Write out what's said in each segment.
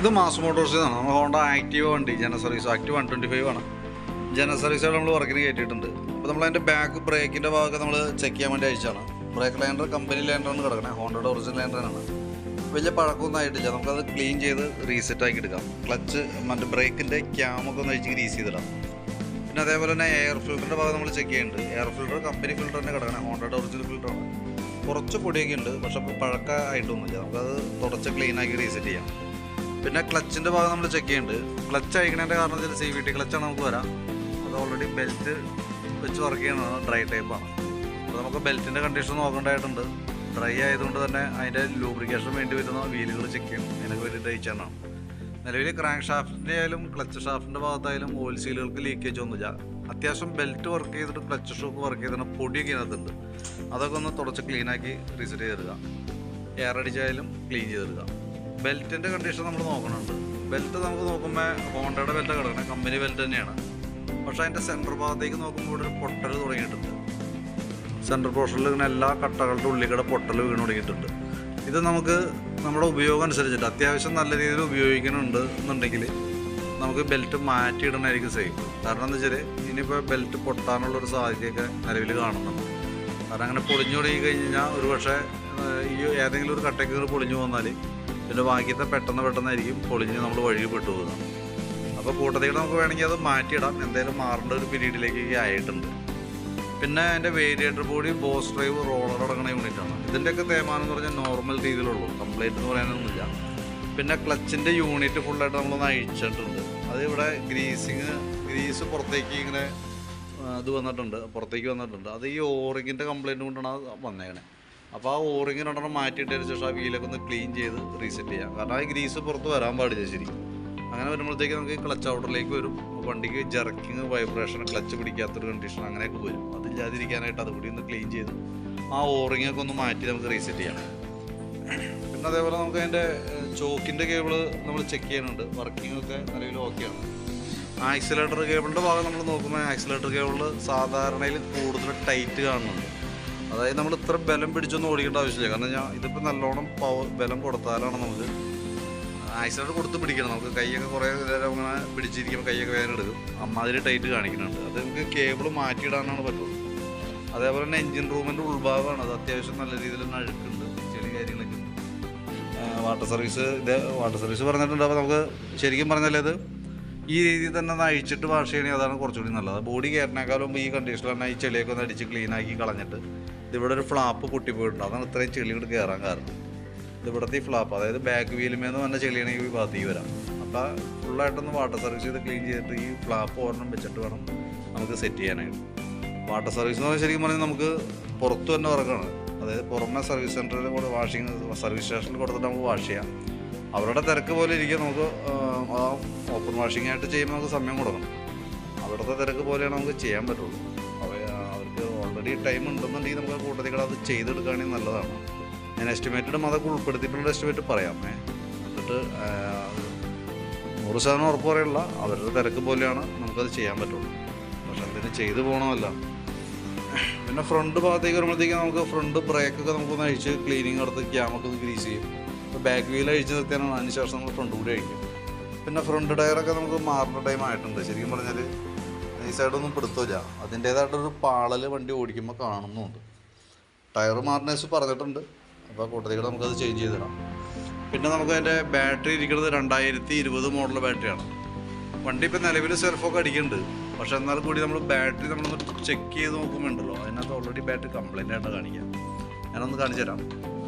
ഇത് മാസ് മോട്ടോഴ്സിൽ നിന്നാണ്. നമ്മൾ ഹോണ്ട ആക്റ്റീവ് വണ്ടി ജനറൽ സർവീസ് ആക്റ്റീവ് 125 ആണ്. ജനറൽ സർവീസായിട്ട് നമ്മൾ വർക്കിന് കയറ്റിയിട്ടുണ്ട്. അപ്പോൾ നമ്മളതിൻ്റെ ബാക്ക് ബ്രേക്കിൻ്റെ ഭാഗമൊക്കെ നമ്മൾ ചെക്ക് ചെയ്യാൻ വേണ്ടി അയച്ചാണ്. ബ്രേക്ക് ലൈനർ കമ്പനി ലൈനറാണ് കിടക്കണേ, ഹോണ്ടയുടെ ഒറിജിനൽ ലൈനറാണ്. വലിയ പഴക്കമൊന്നും ആയിട്ടില്ല. നമുക്കത് ക്ലീൻ ചെയ്ത് റീസെറ്റ് ആക്കി എടുക്കാം. ക്ലച്ച് മറ്റേ ബ്രേക്കിൻ്റെ ക്യാമൊക്കെ ഒന്ന് അഴിച്ച് ഗ്രീസ് ചെയ്തിടാം. പിന്നെ അതേപോലെ തന്നെ എയർ ഫിൽറ്ററിൻ്റെ ഭാഗം നമ്മൾ ചെക്ക് ചെയ്യുന്നുണ്ട്. എയർ ഫിൽറ്റർ കമ്പനി ഫിൽറ്റർ തന്നെ കിടക്കണേ, ഹോണ്ടയുടെ ഒറിജിനൽ ഫിൽറ്ററാണ്. കുറച്ച് പൊടിയൊക്കെ ഉണ്ട്, പക്ഷെ അപ്പോൾ പഴക്കമായിട്ടൊന്നുമില്ല. നമുക്കത് തുടച്ച് ക്ലീനാക്കി റീസെറ്റ് ചെയ്യാം. പിന്നെ ക്ലച്ചിൻ്റെ ഭാഗം നമ്മൾ ചെക്ക് ചെയ്യുന്നുണ്ട്. ക്ലച്ച് അയക്കണതിൻ്റെ കാരണം വെച്ചാൽ CVT ക്ലച്ചാണ് നമുക്ക് വരാം. അത് ഓൾറെഡി ബെൽറ്റ് വെച്ച് വർക്ക് ചെയ്യുന്നതാണ്, ഡ്രൈ ടൈപ്പാണ്. അപ്പോൾ നമുക്ക് ബെൽറ്റിൻ്റെ കണ്ടീഷൻ നോക്കേണ്ടതായിട്ടുണ്ട്. ഡ്രൈ ആയതുകൊണ്ട് തന്നെ അതിൻ്റെ ലൂബ്രിക്കേഷൻ വേണ്ടി വരുന്ന വീലുകൾ ചെക്ക് ചെയ്യും. അതിനൊക്കെ വേണ്ടിയിട്ട് അയച്ചാണ്. നിലവിൽ ക്രാങ്ക് ഷാഫ്റ്റിൻ്റെ ആയാലും ക്ലച്ച് ഷാഫ്റ്റിൻ്റെ ഭാഗത്തായാലും ഓയിൽ സീലുകൾക്ക് ലീക്കേജ് ഒന്നുമില്ല. അത്യാവശ്യം ബെൽറ്റ് വർക്ക് ചെയ്തിട്ട് ക്ലച്ച് ഷോക്ക് വർക്ക് ചെയ്തിട്ട് പൊടിയൊക്കെ ഇതിനകത്തുണ്ട്. അതൊക്കെ ഒന്ന് തുടച്ച് ക്ലീനാക്കി റീസെറ്റ് ചെയ്തെടുക്കുക. എയർ അടിച്ചായാലും ക്ലീൻ ചെയ്തെടുക്കുക. ബെൽറ്റിൻ്റെ കണ്ടീഷൻ നമ്മൾ നോക്കണുണ്ട്. ബെൽറ്റ് നമുക്ക് നോക്കുമ്പോൾ ഹോണ്ടയുടെ ബെൽറ്റ് കിടക്കണേ, കമ്പനി ബെൽറ്റ് തന്നെയാണ്. പക്ഷേ അതിൻ്റെ സെൻറ്റർ ഭാഗത്തേക്ക് നോക്കുമ്പോൾ ഇവിടെ ഒരു പൊട്ടൽ തുടങ്ങിയിട്ടുണ്ട്. സെൻറ്റർ പോർഷനിൽ ഇങ്ങനെ എല്ലാ കട്ടകളുടെ ഉള്ളിൽ പൊട്ടൽ വീണ് തുടങ്ങിയിട്ടുണ്ട്. ഇത് നമുക്ക് നമ്മുടെ ഉപയോഗം അനുസരിച്ചിട്ട് അത്യാവശ്യം നല്ല രീതിയിൽ ഉപയോഗിക്കുന്നുണ്ട് എന്നുണ്ടെങ്കിൽ നമുക്ക് ബെൽറ്റ് മാറ്റിയിടണമായിരിക്കും സേഫ്. കാരണം എന്താ വെച്ചാൽ ഇനിയിപ്പോൾ ബെൽറ്റ് പൊട്ടാനുള്ളൊരു സാധ്യതയൊക്കെ നിലവിൽ കാണുന്നുണ്ട്. കാരണം അങ്ങനെ പൊളിഞ്ഞു തുടങ്ങി കഴിഞ്ഞാൽ ഒരു പക്ഷേ ഈ ഏതെങ്കിലും ഒരു കട്ടയ്ക്ക് പൊളിഞ്ഞു പോന്നാൽ പിന്നെ ബാക്കിയത്തെ പെട്ടെന്നായിരിക്കും പൊളിഞ്ഞ് നമ്മൾ വഴി പെട്ടുപോകുക. അപ്പോൾ കൂട്ടത്തിൽ നമുക്ക് വേണമെങ്കിൽ അത് മാറ്റിയിടാം. എന്തായാലും മാറേണ്ട ഒരു പീരീഡിലേക്ക് ആയിട്ടുണ്ട്. പിന്നെ അതിൻ്റെ variator body, boss drive, roller അടങ്ങുന്ന യൂണിറ്റാണ്. ഇതിൻ്റെയൊക്കെ തേമാനം എന്ന് പറഞ്ഞാൽ നോർമൽ രീതിയിലുള്ളൂ, കംപ്ലൈൻറ്റ് എന്ന് പറയാനൊന്നുമില്ല. പിന്നെ ക്ലച്ചിൻ്റെ യൂണിറ്റ് ഫുള്ളായിട്ട് നമ്മളൊന്ന് അഴിച്ചിട്ടുണ്ട്. അത് ഇവിടെ ഗ്രീസ് പുറത്തേക്ക് ഇങ്ങനെ ഇത് വന്നിട്ടുണ്ട്, പുറത്തേക്ക് വന്നിട്ടുണ്ട്. അത് ഈ ഓറിങ്ങിൻ്റെ കംപ്ലൈൻറ്റ് കൊണ്ടാണ് അത് വന്നേക്കണേ. അപ്പോൾ ആ ഓറിങ് രണ്ടെണ്ണം മാറ്റിയിട്ടതിന് ശേഷം ആ വീലൊക്കെ ഒന്ന് ക്ലീൻ ചെയ്ത് റീസെറ്റ് ചെയ്യാം. കാരണം ആ ഗ്രീസ് പുറത്ത് വരാൻ പാടില്ല ശരിക്കും. അങ്ങനെ വരുമ്പോഴത്തേക്ക് നമുക്ക് ക്ലച്ച് ഔട്ടറിലേക്ക് വരും. വണ്ടിക്ക് ജർക്കിങ്, വൈബ്രേഷൻ, ക്ലച്ച് പിടിക്കാത്തൊരു കണ്ടീഷൻ അങ്ങനെയൊക്കെ വരും. അതില്ലാതിരിക്കാനായിട്ട് അതുകൂടി ഒന്ന് ക്ലീൻ ചെയ്ത് ആ ഓറിങ്ങൊക്കെ ഒന്ന് മാറ്റി നമുക്ക് റീസെറ്റ് ചെയ്യണം. പിന്നെ അതേപോലെ നമുക്ക് അതിൻ്റെ ചോക്കിൻ്റെ കേബിള് നമ്മൾ ചെക്ക് ചെയ്യുന്നുണ്ട്. വർക്കിങ്ങൊക്കെ നിലവിൽ ഓക്കെയാണ്. ആക്സിലേറ്റർ കേബിളിൻ്റെ ഭാഗം നമ്മൾ നോക്കുമ്പോൾ ആക്സിലേറ്റർ കേബിള് സാധാരണയിൽ കൂടുതൽ ടൈറ്റ് കാണുന്നുണ്ട്. അതായത് നമ്മൾ ഇത്ര ബലം പിടിച്ചൊന്നും ഓടിക്കേണ്ട ആവശ്യമില്ല. കാരണം ഇതിപ്പോൾ നല്ലോണം ബലം കൊടുത്താലാണ് നമുക്ക് ആക്സിലേറ്റർ കൊടുത്ത് പിടിക്കണം. നമുക്ക് കൈയൊക്കെ കുറേ നേരം അങ്ങനെ പിടിച്ചിരിക്കുമ്പോൾ കൈയൊക്കെ വേദന എടുക്കും. അമ്മാതിരി ടൈറ്റ് കാണിക്കുന്നുണ്ട്. അത് നമുക്ക് കേബിൾ മാറ്റിയിടാനാണ് പറ്റുള്ളൂ. അതേപോലെ തന്നെ എൻജിൻ റൂമിൻ്റെ ഉൾഭാഗമാണ്. അത് അത്യാവശ്യം നല്ല രീതിയിൽ തന്നെ അഴുക്കുണ്ട്, ചെറിയ കാര്യങ്ങളൊക്കെ ഉണ്ട്. വാട്ടർ സർവീസ് പറഞ്ഞിട്ടുണ്ട്. അപ്പോൾ നമുക്ക് ശരിക്കും പറഞ്ഞാൽ അത് ഈ രീതിയിൽ തന്നെ ഒന്ന് അഴിച്ചിട്ട് വാഷ് ചെയ്യണമെങ്കിൽ അതാണ് കുറച്ചുകൂടി നല്ലത്. ബോഡി കയറിനേക്കാളും മുമ്പ് ഈ കണ്ടീഷനിൽ തന്നെ ഈ ചെളിയൊക്കെ ഒന്ന് അടിച്ച് ക്ലീനാക്കി കളഞ്ഞിട്ട് ഇതിവിടെ ഒരു ഫ്ലാപ്പ് പൊട്ടിപ്പോയിട്ടുണ്ട്. അതാണ് ഇത്രയും ചെളി ഇങ്ങോട്ട് കയറാൻ കാരണം. ഇതിവിടുത്തെ ഈ ഫ്ലാപ്പ്, അതായത് ബാക്ക് വീലുമേന്ന് വന്ന ചെളിയാണെങ്കിൽ ഈ ഭാഗത്തേക്ക് വരാം. അപ്പോൾ ഫുള്ളായിട്ടൊന്ന് വാട്ടർ സർവീസ് ചെയ്ത് ക്ലീൻ ചെയ്തിട്ട് ഈ ഫ്ലാപ്പ് ഒരെണ്ണം വെച്ചിട്ട് വേണം നമുക്ക് സെറ്റ് ചെയ്യാനായിട്ട്. വാട്ടർ സർവീസ് എന്ന് പറഞ്ഞാൽ ശരിക്കും പറഞ്ഞാൽ നമുക്ക് പുറത്ത് തന്നെ വർക്കാണ്. അതായത് പുറമെ സർവീസ് സെൻറ്ററിൽ കൂടെ സർവീസ് സ്റ്റേഷനിൽ കൊടുത്തിട്ട് നമുക്ക് വാഷ് ചെയ്യാം. അവരുടെ തിരക്ക് പോലെ ഇരിക്കുക. നമുക്ക് ആ ഓപ്പൺ വാഷിംഗ് ആയിട്ട് ചെയ്യുമ്പോൾ നമുക്ക് സമയം കൊടുക്കണം. അവിടുത്തെ തിരക്ക് പോലെയാണ് നമുക്ക് ചെയ്യാൻ പറ്റുള്ളൂ. അവർക്ക് ഓൾറെഡി ടൈം ഉണ്ടെന്നുണ്ടെങ്കിൽ നമുക്ക് കൂട്ടത്തിൽ അത് ചെയ്തെടുക്കുകയാണെങ്കിൽ നല്ലതാണ്. ഞാൻ എസ്റ്റിമേറ്റഡും അതൊക്കെ ഉൾപ്പെടുത്തിയിട്ടുള്ള എസ്റ്റിമേറ്റ് പറയാം. എന്നിട്ട് 100% ഉറപ്പ് പറയുള്ള അവരുടെ തിരക്ക് പോലെയാണ് നമുക്കത് ചെയ്യാൻ പറ്റുള്ളൂ. പക്ഷെ എന്തിനും ചെയ്തു പോകണമല്ല. പിന്നെ ഫ്രണ്ട് ഭാഗത്തേക്ക് വരുമ്പോഴത്തേക്ക് നമുക്ക് ഫ്രണ്ട് ബ്രേക്കൊക്കെ നമുക്കൊന്ന് അഴിച്ച് ക്ലീനിങ് നടത്തി ക്യാമൊക്കെ ഒന്ന് ഗ്രീസ് ചെയ്യും. ഇപ്പോൾ ബാക്ക് വീൽ അഴിച്ച് നിർത്തിയാണ്. അതിന് ശേഷം നമ്മൾ ഫ്രണ്ട് കൂടി അഴിക്കും. പിന്നെ ഫ്രണ്ട് ടയറൊക്കെ നമുക്ക് മാറുന്ന ടൈം ആയിട്ടുണ്ട്. ശരിക്കും പറഞ്ഞാൽ ഈ സൈഡൊന്നും പിടുത്തില്ല. അതിൻ്റേതായിട്ടൊരു പാളൽ വണ്ടി ഓടിക്കുമ്പോൾ കാണുന്നുമുണ്ട്. ടയർ മാർനേഴ്സ് പറഞ്ഞിട്ടുണ്ട്. അപ്പോൾ കൂട്ടത്തിൽ നമുക്കത് ചേഞ്ച് ചെയ്തിടാം. പിന്നെ നമുക്ക് അതിൻ്റെ ബാറ്ററി ഇരിക്കുന്നത് 2020 മോഡൽ ബാറ്ററിയാണ്. വണ്ടി ഇപ്പോൾ നിലവിൽ സെൽഫൊക്കെ അടിക്കുന്നുണ്ട്. പക്ഷെ എന്നാലും കൂടി നമ്മൾ ബാറ്ററി നമ്മളൊന്ന് ചെക്ക് ചെയ്ത് നോക്കുമ്പോണ്ടല്ലോ, അതിനകത്ത് ഓൾറെഡി ബാറ്ററി കംപ്ലൈൻ്റ് ആയിട്ട് കാണിക്കാം. ഞാനൊന്ന് കാണിച്ചു തരാം.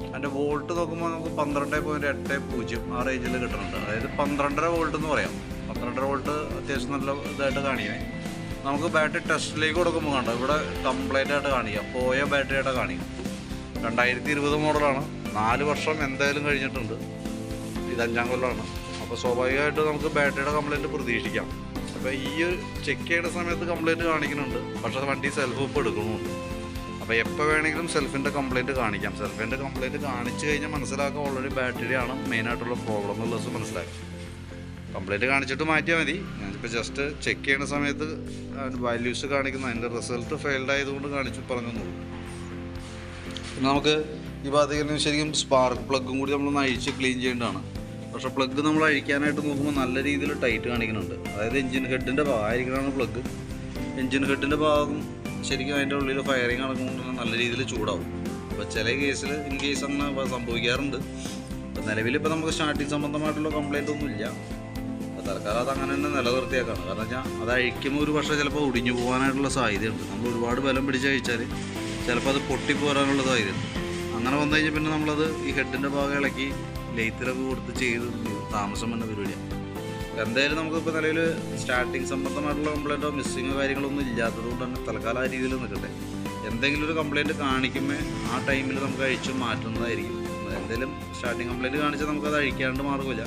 അതിൻ്റെ വോൾട്ട് നോക്കുമ്പോൾ നമുക്ക് 12.80 ആ റേഞ്ചിൽ കിട്ടുന്നുണ്ട്. അതായത് 12.5 വോൾട്ട് എന്ന് പറയാം. 12.5 വോൾട്ട് അത്യാവശ്യം നല്ല ഇതായിട്ട് കാണിക്കണേ. നമുക്ക് ബാറ്ററി ടെസ്റ്റിലേക്ക് കൊടുക്കുമ്പോൾ കണ്ടോ ഇവിടെ കംപ്ലൈൻ്റ് ആയിട്ട് കാണിക്കാം, പോയ ബാറ്ററി ആയിട്ട് കാണിക്കും. 2020 മോഡലാണ്. 4 വർഷം എന്തായാലും കഴിഞ്ഞിട്ടുണ്ട്. ഇത് 5ാം കൊല്ലമാണ്. അപ്പോൾ സ്വാഭാവികമായിട്ട് നമുക്ക് ബാറ്ററിയുടെ കംപ്ലൈൻറ്റ് പ്രതീക്ഷിക്കാം. അപ്പോൾ ഈ ഒരു ചെക്ക് ചെയ്യുന്ന സമയത്ത് കംപ്ലൈൻറ്റ് കാണിക്കുന്നുണ്ട്. പക്ഷേ വണ്ടി സെൽഫ് ഇപ്പോൾ എടുക്കണമുണ്ട്. അപ്പോൾ എപ്പോൾ വേണമെങ്കിലും സെൽഫിൻ്റെ കംപ്ലൈൻറ്റ് കാണിക്കാം. സെൽഫിൻ്റെ കംപ്ലൈൻറ്റ് കാണിച്ചു കഴിഞ്ഞാൽ മനസ്സിലാക്കാം ഓൾറെഡി ബാറ്ററിയാണ് മെയിനായിട്ടുള്ള പ്രോബ്ലം എന്നുള്ളത് മനസ്സിലാക്കാം. കംപ്ലൈൻറ്റ് കാണിച്ചിട്ട് മാറ്റിയാൽ മതി. ഞാനിപ്പോൾ ജസ്റ്റ് ചെക്ക് ചെയ്യുന്ന സമയത്ത് വാല്യൂസ് കാണിക്കുന്ന അതിൻ്റെ റിസൾട്ട് ഫെയിൽഡ് ആയതുകൊണ്ട് കാണിച്ചു പറഞ്ഞു. പിന്നെ നമുക്ക് ഈ ഭാഗത്തേക്ക് ശരിക്കും സ്പാർക്ക് പ്ലഗും കൂടി നമ്മളൊന്ന് അഴിച്ച് ക്ലീൻ ചെയ്യേണ്ടതാണ്. പക്ഷേ പ്ലഗ് നമ്മൾ അഴിക്കാനായിട്ട് നോക്കുമ്പോൾ നല്ല രീതിയിൽ ടൈറ്റ് കാണിക്കുന്നുണ്ട്. അതായത് എഞ്ചിൻ ഹെഡിൻ്റെ ഭാഗമായിരിക്കണമാണ് പ്ലഗ്. എഞ്ചിൻ ഹെഡിൻ്റെ ഭാഗം ശരിക്കും അതിൻ്റെ ഉള്ളിൽ ഫയറിങ് നടക്കുമ്പോൾ നല്ല രീതിയിൽ ചൂടാവും. അപ്പോൾ ചില കേസിൽ ഇൻ കേസ് അങ്ങനെ സംഭവിക്കാറുണ്ട്. അപ്പോൾ നിലവിലിപ്പോൾ നമുക്ക് സ്റ്റാർട്ടിങ് സംബന്ധമായിട്ടുള്ള കംപ്ലയിൻ്റ് ഒന്നും ഇല്ല. അപ്പോൾ തൽക്കാലം അത് അങ്ങനെ തന്നെ നിലനിർത്തിയേക്കാണ്. കാരണം വെച്ചാൽ അത് അഴിക്കുമ്പോൾ ഒരു പക്ഷേ ചിലപ്പോൾ ഒടിഞ്ഞു പോകാനായിട്ടുള്ള സാധ്യതയുണ്ട്. നമ്മൾ ഒരുപാട് ബലം പിടിച്ച് അഴിച്ചാൽ ചിലപ്പോൾ അത് പൊട്ടിപ്പോരാനുള്ള സാധ്യതയുണ്ട്. അങ്ങനെ വന്നു കഴിഞ്ഞാൽ പിന്നെ നമ്മളത് ഈ ഹെഡിൻ്റെ ഭാഗം ഇളക്കി ലെയ്ത്തിലൊക്കെ കൊടുത്ത് ചെയ്ത് താമസം വന്ന പരിപാടിയാണ്. എന്തായാലും നമുക്കിപ്പോൾ നിലവിൽ സ്റ്റാർട്ടിങ് സംബന്ധമായിട്ടുള്ള കംപ്ലയിൻറ്റോ മിസ്സിങ്ങോ കാര്യങ്ങളൊന്നും ഇല്ലാത്തത് കൊണ്ട് തന്നെ തൽക്കാലം ആ രീതിയിൽ നിൽക്കട്ടെ. എന്തെങ്കിലും ഒരു കംപ്ലയിൻറ്റ് കാണിക്കുമ്പോൾ ആ ടൈമിൽ നമുക്ക് അഴിച്ച് മാറ്റുന്നതായിരിക്കും. എന്തെങ്കിലും സ്റ്റാർട്ടിങ് കംപ്ലയിൻറ്റ് കാണിച്ചാൽ നമുക്കത് അഴിക്കാണ്ട് മാർഗ്ഗമില്ല.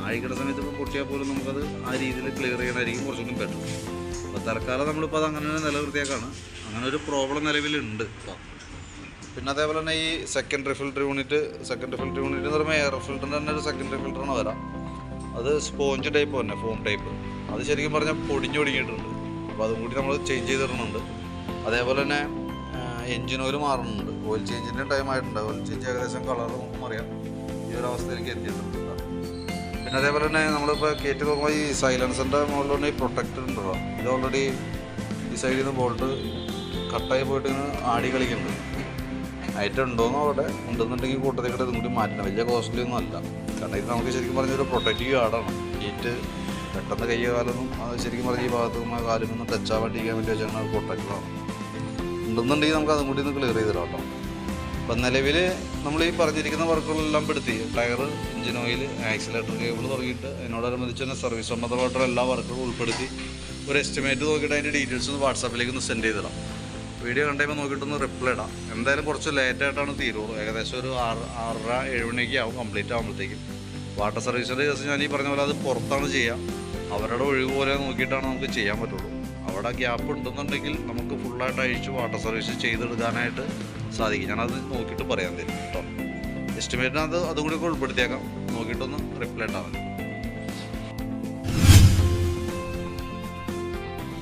അഴിക്കേണ്ട സമയത്ത് ഇപ്പോൾ പൊട്ടിയാൽ പോലും നമുക്കത് ആ രീതിയിൽ ക്ലിയർ ചെയ്യണമായിരിക്കും കുറച്ചുകൂടി പറ്റും. അപ്പോൾ തൽക്കാലം നമ്മളിപ്പോൾ അത് അങ്ങനെ തന്നെ നിലനിർത്തിയേക്കാണ്. അങ്ങനെ ഒരു പ്രോബ്ലം നിലവിലുണ്ട്. പിന്നെ അതേപോലെ തന്നെ ഈ സെക്കൻഡറി ഫിൽറ്റർ യൂണിറ്റ് എന്ന് പറയുമ്പോൾ എയർ ഫിൽറ്ററിൻ്റെ തന്നെ ഒരു സെക്കൻഡറി ഫിൽറ്ററാണ് വരാം. അത് സ്പോഞ്ച് ടൈപ്പ് തന്നെ, ഫോം ടൈപ്പ്. അത് ശരിക്കും പറഞ്ഞാൽ പൊടിഞ്ഞൊടുങ്ങിയിട്ടുണ്ട്. അപ്പോൾ അതും കൂടി നമ്മൾ ചേഞ്ച് ചെയ്തിടുന്നുണ്ട്. അതേപോലെ തന്നെ എൻജിൻ ഓയിൽ മാറുന്നുണ്ട്. ഓയിൽ ചേഞ്ചിൻ്റെ ടൈം ആയിട്ടുണ്ട്. ഓയിൽ ചേഞ്ച് ഏകദേശം കളർ നമുക്കും അറിയാം ഈ ഒരു അവസ്ഥയിലേക്ക് എത്തിയിട്ടുണ്ട്. പിന്നെ അതേപോലെ തന്നെ നമ്മളിപ്പോൾ കയറ്റി നോക്കുമ്പോൾ ഈ സൈലൻസറിൻ്റെ മുകളിലുള്ള ഈ പ്രൊട്ടക്ടർ ഉണ്ടല്ലോ, ഇത് ഓൾറെഡി ഈ സൈഡിൽ നിന്ന് ബോൾട്ട് കട്ടായി പോയിട്ട് ഇങ്ങനെ ആടി കളിക്കുന്നുണ്ട്. ഐറ്റം ഉണ്ടോയെന്നോ അവിടെ ഉണ്ടെന്നുണ്ടെങ്കിൽ കൂട്ടത്തേക്കിട്ട് ഇതും കൂടി മാറ്റണം. വലിയ കോസ്റ്റ്ലി ഒന്നും അല്ല. കാരണം ഇത് നമുക്ക് ശരിക്കും പറഞ്ഞൊരു പ്രൊട്ടക്റ്റീവ് ഗാർഡാണ്. ഹീറ്റ് പെട്ടെന്ന് കയ്യോ കാലൊന്നും അത് ശരിക്കും പറഞ്ഞ ഈ ഭാഗത്തുനിന്ന് കാലിനൊന്നും ടച്ച് ആവാണ്ടിരിക്കാൻ വേണ്ടി വെച്ചാൽ അത് പ്രൊട്ടക്റ്ററാണ്. ഉണ്ടെന്നുണ്ടെങ്കിൽ നമുക്ക് അതും കൂടി ഒന്ന് ക്ലിയർ ചെയ്തിടാം കേട്ടോ. അപ്പം നിലവിൽ നമ്മൾ ഈ പറഞ്ഞിരിക്കുന്ന വർക്കുകളെല്ലാം പെടുത്തി tyre, engine oil, accelerator cable തുടങ്ങിയിട്ട് അതിനോടനുബന്ധിച്ച് തന്നെ സർവീസ് സംബന്ധമായിട്ടുള്ള എല്ലാ വർക്കുകളും ഉൾപ്പെടുത്തി ഒരു എസ്റ്റിമേറ്റ് നോക്കിയിട്ട് അതിൻ്റെ ഡീറ്റെയിൽസ് ഒന്ന് വാട്സാപ്പിലേക്ക് ഒന്ന് സെൻഡ് ചെയ്തിടാം. വീഡിയോ കണ്ടുമ്പോൾ നോക്കിയിട്ടൊന്ന് റിപ്ലൈ ഇടാം. എന്തായാലും കുറച്ച് ലേറ്റായിട്ടാണ് തീരുള്ളൂ. ഏകദേശം ഒരു 6:30-7 മണിയൊക്കെ ആവും കംപ്ലീറ്റ് ആകുമ്പോഴത്തേക്കും. വാട്ടർ സർവീസിൻ്റെ കേസ് ഞാൻ ഈ പറഞ്ഞ പോലെ അത് പുറത്താണ് ചെയ്യുക. അവരുടെ ഒഴിവ് പോലെ നോക്കിയിട്ടാണ് നമുക്ക് ചെയ്യാൻ പറ്റുള്ളൂ. അവിടെ ഗ്യാപ്പ് ഉണ്ടെന്നുണ്ടെങ്കിൽ നമുക്ക് ഫുള്ളായിട്ട് അഴിച്ച് വാട്ടർ സർവീസ് ചെയ്തെടുക്കാനായിട്ട് സാധിക്കും. ഞാനത് നോക്കിയിട്ട് പറയാൻ തരും കേട്ടോ. എസ്റ്റിമേറ്റിനകത്ത് അതുകൂടി ഉൾപ്പെടുത്തിയേക്കാം. നോക്കിയിട്ടൊന്ന് റിപ്ലൈ ഇട്ടാൽ മതി.